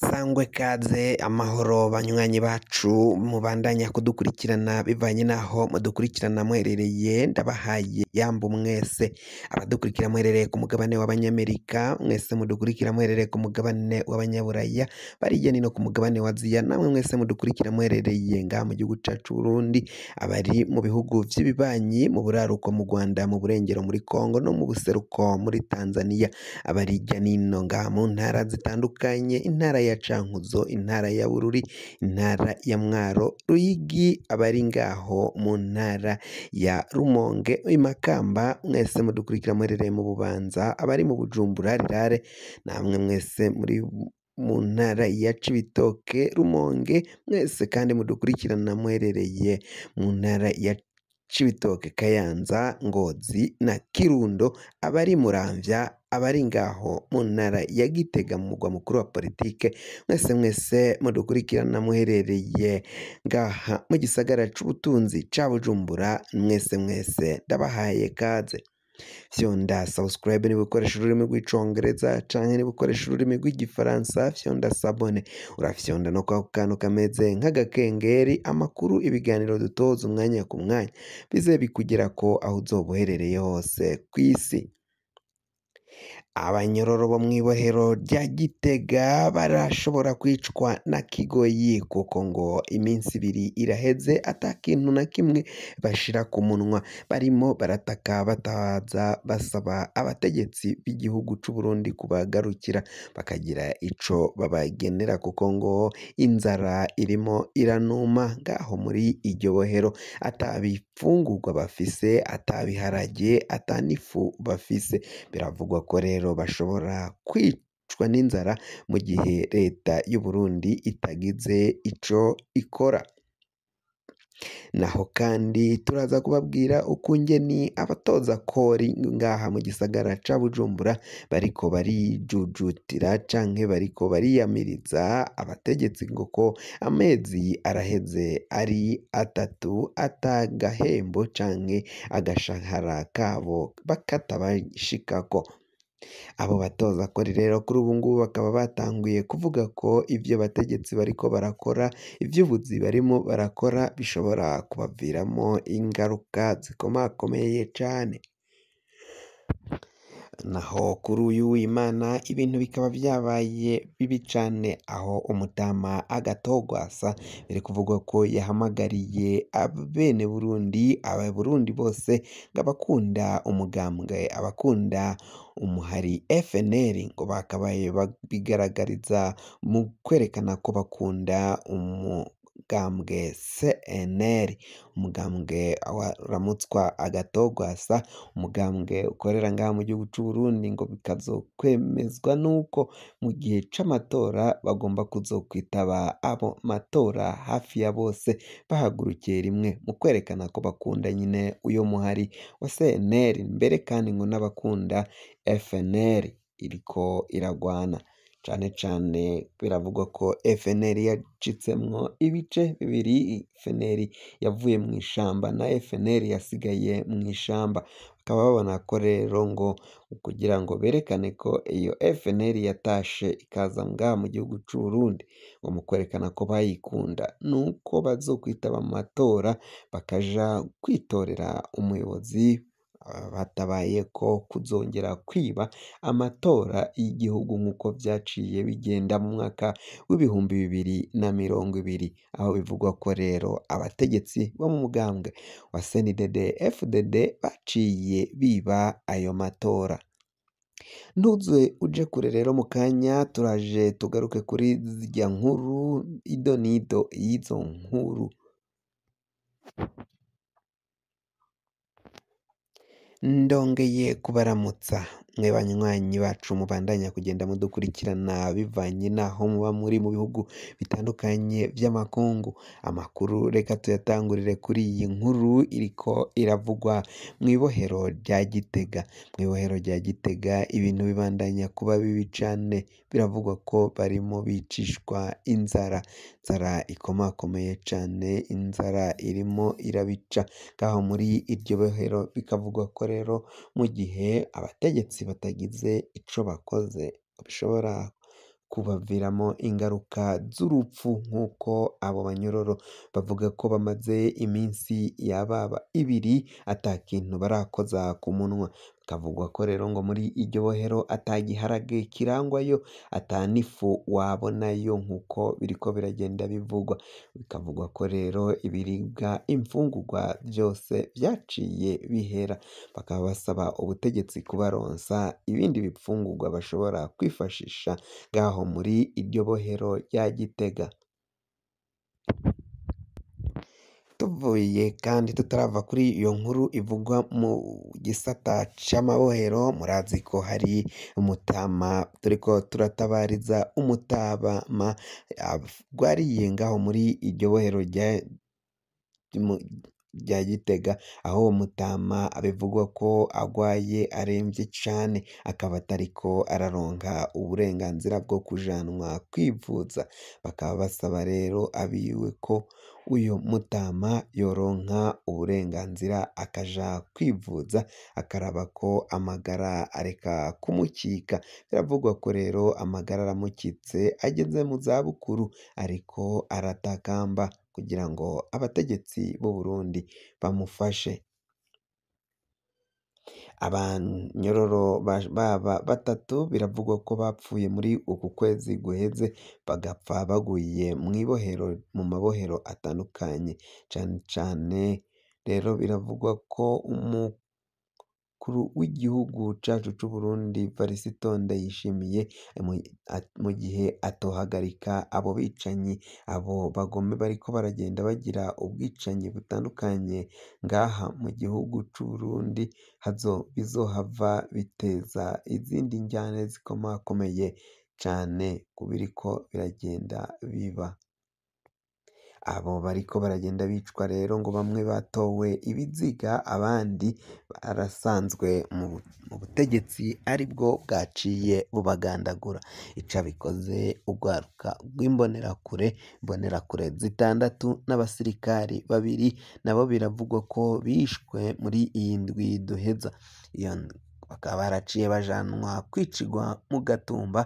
Sangwe kaze amahoro banywanyi bacu mubandanya kudukurikirana bivanye naho mudukurikirana muherereye ndabahaye yambu mwese abadukurikira muherereye ku mugabane w'abanyamerika mwese mudukurikira muherereye ku mugabane w'abanyaburaya bariya no ku mugabane wa Aziya namwe mwese mudukurikira muherereye ngaha mu gihugu cacu Burundi abari mu bihugu vy'ibibanyi mu buraruko mu Rwanda mu burengero muri Kongo no mu buseruko muri Tanzania abari hirya nino ngaha mu ntara zitandukanye intara ya Cankuzo intara ya Bururi intara ya Mwaro Ruyigi abari ngaho mu ntara ya Rumonge Imakamba mwese mudukurikira muherereye mu Bubanza abari mu Bujumbura Rirare namwe mwese muri mu ntara ya Cibitoke Rumonge mwese kandi mudukurikirana muherereye mu ntara ya Cibitoke Kayanza Ngozi na Kirundo abari Muramvya abari ngaho mu ntara ya Gitega mu mugwa mukuru wa politike mwese mudukurikirana muherereye ngaha mu gisagara c'ubutunzi ca Bujumbura mwese ndabahaye kaze fyonda subscribe niba ukoresha ururimi rw'icongereza canke niba ukoresha ururimi rw'igifaransa fyonda sabone urafyonda no kwa kantu kameze nk'agakengeri amakuru ibiganiro dutoza umwanya ku mwanya bize bikugera ko aho uzoba uherereye hose kw'isi. Abanyororo bo mw'ibohero rya Gitega barashobora kwicwa na kigoyi kuko ngo iminsi ibiri iraheze ata kintu na kimwe bashira ku munwa barimo barataka batabaza basaba abategetsi b'igihugu c'u Burundi kubagarukira bakagira ico babagenera kuko ngo inzara irimo iranuma ngaho muri iryo bohero atabifungurwa bafise atabiharage atanifu bafise biravugwa ko rero bashobora kwicwa n'inzara mu gihe leta y'u Burundi itagize ico ikora. Naho kandi turaza kubabwira ukungeni abatoza kori ngaha mu gisagara ca Bujumbura bariko barijujutira canke bariko bariyamiriza abategetsi ngo ko amezi araheze ari 3 atagahembo canke agashahara kabo bakatabashikako. Abo batoza kori rero kuri ubu ngubu bakaba batanguye kuvuga ko ivyo bategetsi bariko barakora ivy'ubuzi barimo barakora bishobora kubaviramo ingaruka zikomakomeye cane. Naho kuri uyu w'Imana ibintu bikaba vyabaye bibi cane aho umutama Agatogwasa biri kuvugwa ko yahamagariye abene Burundi Burundi bose ngabakunda umugambwe abakunda umuhari FNL ngo bakabaye bigaragariza mu kwerekana ko bakunda umugambwe CNL umugambwe waramutswa Agatogwasa umugambwe ukorera ngaha mu gihugu c'u Burundi ngo bikazokwemezwa nuko mu gihe c'amatora bagomba kuzokwitaba abo matora hafi ya bose bahagurukiye rimwe mu kwerekana ko bakunda nyine uyo muhari wa CNL mbere kandi ngo n'abakunda FNL iriko iragwana cane cane biravugwa ko FNL yacitsemwo ibice bibiri FNL yavuye mu ishamba na FNL yasigaye mu ishamba bakaba babona ko rero ngo kugira ngo berekane ko iyo FNL yatashe ikaza ngaha mu gihugu c'u Burundi ngo mu kwerekana ko bayikunda nuko bazokwitaba amatora bakaja kwitorera umuyobozi batabaye ko kuzongera kwiba amatora y'igihugu nk'uko vyaciye bigenda mu mwaka w'ibihumbi 2020 aho bivugwa ko rero abategetsi bo mu mugambwe wa CNDD FDD baciye biba ayo matora. Ntuze uje kure rero mu kanya turaje tugaruke kuri zirya nkuru idonido y'izo nkuru. Ndongeye kubaramutsa mwe banywanyi bacu mubandanya kugenda mudukurikirana bivanye naho muba muri mu bihugu bitandukanye vy'amakungu. Amakuru reka tuyatangurire kuri iyi nkuru iriko iravugwa mw'ibohero rya Gitega. Mw'ibohero rya Gitega ibintu bibandanya kuba bibi cane biravugwa ko barimo bicishwa inzara ikomakomeye cane inzara irimo irabica ngaho muri iryo bohero bikavugwa ko rero mu gihe abategetsi batagize ico bakoze bishobora kubaviramo ingaruka z'urupfu nk'uko abo banyororo bavuga ko bamaze iminsi yababa ibiri ata kintu barakoza ku munwa. Bikavugwa ko rero ngo muri iryo bohero ata giharage kirangwayo, ata n'ifu wabonayo nk'uko biriko biragenda bivugwa. Bikavugwa ko rero ibiribwa, imfungurwa vyose vyaciye bihera. Bakaba basaba ubutegetsi kubaronsa ibindi bifungurwa bashobora kwifashisha ngaho muri iryo bohero rya Gitega. Tuvuye kandi tutarava kuri iyo nkuru ivugwa mu gisata c'amabohero, murazi ko hari umutama turiko turatabariza umutama agwariye ngaho muri iryo bohero rya Gitega, aho uwo mutama bivugwa ko agwaye aremvye cane, akaba atariko araronka uburenganzira bwo kujanwa kwivuza. Bakaba basaba rero abiwe ko uyu mutama yoronka uburenganzira akaja kwivuza, akaraba ko amagara areka kumukika. Biravugwa ko rero amagara aramukitse ageze mu zabukuru, ariko aratakamba kugira ngo abategetsi b'u Burundi bamufashe. Abanyororo baba batatu biravugwa ko bapfuye muri uku kwezi guheze, bagapfa baguye mu mabohero atandukanye. Cane cane rero biravugwa ko umukuru w'igihugu cacu c'Uburundi Varisito Ndayishimiye mu gihe atohagarika abo bicanyi, abo bagome bariko baragenda bagira ubwicanyi butandukanye ngaha mu gihugu c'Uburundi, bizohava biteza izindi njyane zikomakomeye cane ku biriko biragenda biba. Abo bariko baragenda bicwa rero ngo bamwe batowe ibiziga, abandi barasanzwe mu butegetsi aribwo bwaciye bubagandagura. Ico bikoze urwaruka rw'imbonerakure, imbonerakure 6 n'abasirikari 2 nabo biravugwa ko bishwe muri iyi ndwi duheza. Bakaba baraciye bajanwa kwicirwa mu Gatumba,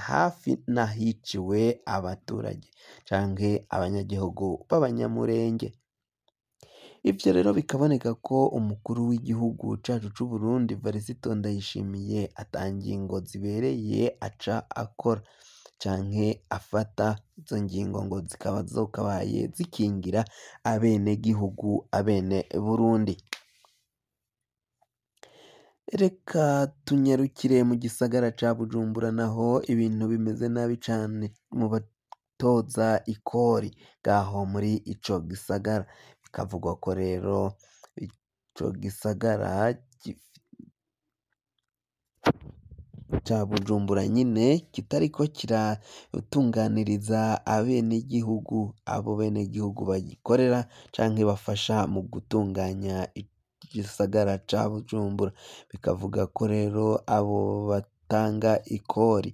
hafi n'ahiciwe abaturage canke abanyagihugu b'abanyamurenge. Ivyo rero bikaboneka ko umukuru w'igihugu cacu c'Uburundi Varisito Ndayishimiye ata ngingo zibereye aca akora canke afata. Izo ngingo ngo zikaba zokabaye zikingira abenegihugu, abene Burundi. Reka tunyarukire mu gisagara ca Bujumbura, naho ibintu bimeze nabi cane mu batoza ikori ngaho muri ico gisagara. Bikavugwa ko rero ico gisagara ca Bujumbura nyine kitariko kiratunganiriza abenegihugu, abo benegihugu bagikorera canke bafasha mu gutunganya igisagara ca Bujumbura. Bikavuga ko rero abo batanga ikori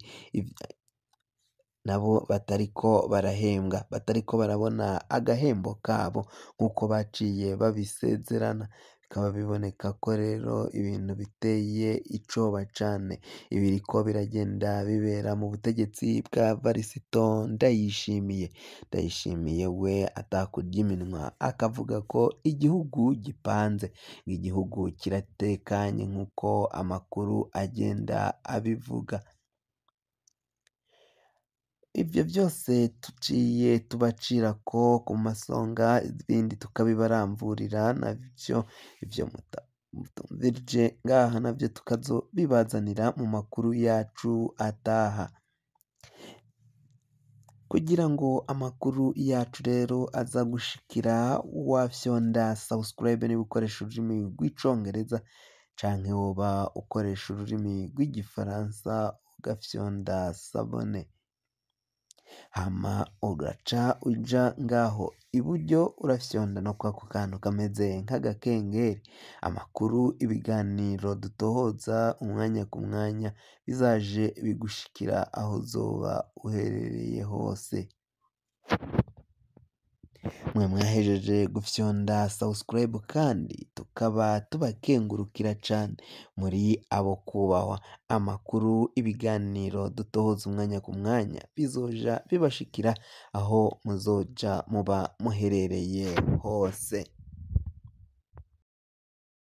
nabo batariko barahembwa, batariko barabona agahembo kabo nk'uko baciye babisezerana. Bikaba biboneka ko rero ibintu biteye icoba cane ibiriko biragenda bibera mu butegetsi bwa Varisito Ndayishimiye. Ndayishimiye we atakurya iminwa, akavuga ko igihugu gipanze, igihugu kiratekanye nk'uko amakuru agenda abivuga. Ivyo vyose tuciye tubacirako ku masonga, ibindi tukabibaramvurira navyo, ivyo mutumvirije ngaha navyo tukazobibazanira mu makuru yacu ataha. Kugira ngo amakuru yacu rero aza gushikira, wafyonda subscribe niba ukoresha ururimi rw'icongereza, canke woba ukoresha ururimi rw'igifaransa ugafyonda sabone. Hama ugaca uja ngaho iburyo urafyonda no kwako kantu kameze nk'agakengeri, amakuru, ibiganiro dutohoza umwanya ku mwanya bizaje bigushikira aho uzoba uherereye hose. mwe mwahejeje gufyonda subscribe kandi tukaba tubakengurukira cane muri abo kubahwa. Amakuru, ibiganiro dutohoza umwanya ku mwanya bizoja bibashikira aho muzoja muba muherereye hose.